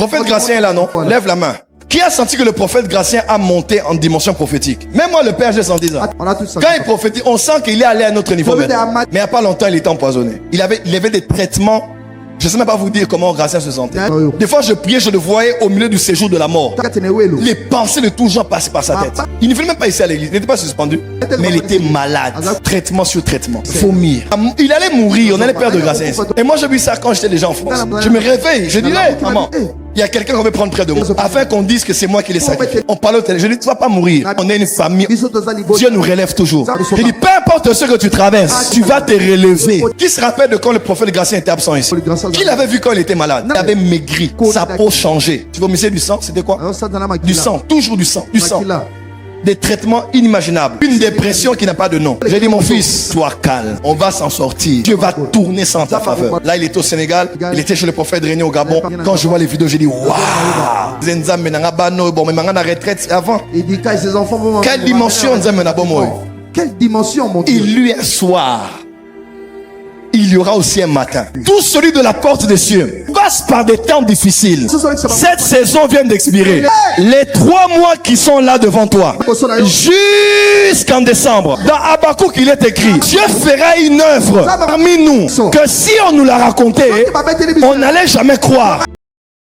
Prophète Gratien est là, non? Lève la main. Qui a senti que le prophète Gratien a monté en dimension prophétique? Même moi, le père, j'ai senti ça. Quand il prophétise, on sent qu'il est allé à un autre niveau. Mais il n'y a pas longtemps, il était empoisonné. Il avait des traitements. Je ne sais même pas vous dire comment Gratien se sentait. Des fois, je priais, je le voyais au milieu du séjour de la mort. Les pensées de tout genre passaient par sa tête. Il ne venait même pas ici à l'église, il n'était pas suspendu. Mais il était malade. Traitement sur traitement. Vomir. Il allait mourir, on allait perdre Gratien. Et moi, j'ai vu ça quand j'étais déjà en France. Je me réveille, je dirais, maman, il y a quelqu'un qu'on veut prendre près de moi, afin qu'on dise que c'est moi qui l'ai sacrifié. On parle au téléphone, je dis, tu ne vas pas mourir. On est une famille. Dieu nous relève toujours. Je dis, peu importe ce que tu traverses, tu vas te relever. Qui se rappelle de quand le prophète Gratien était absent ici? Qui l'avait vu quand il était malade? Il avait maigri, sa peau changée. Tu vomissais du sang, c'était quoi? Du sang, toujours du sang, du sang. Des traitements inimaginables. Une dépression qui n'a pas de nom. J'ai dit, mon fils, sois calme. On va s'en sortir. Dieu va tourner sans ta faveur. Là, il était au Sénégal. Il était chez le prophète René au Gabon. Quand je vois les vidéos, j'ai dit, waouh! Bon, mais maintenant, retraite avant. Quelle dimension, quelle dimension, mon Dieu? Il lui un soir. Il y aura aussi un matin. Tout celui de la porte des cieux passe par des temps difficiles. Cette saison vient d'expirer. Les 3 mois qui sont là devant toi, jusqu'en décembre, dans Habakkuk il est écrit, Dieu fera une œuvre parmi nous que si on nous l'a raconté, on n'allait jamais croire.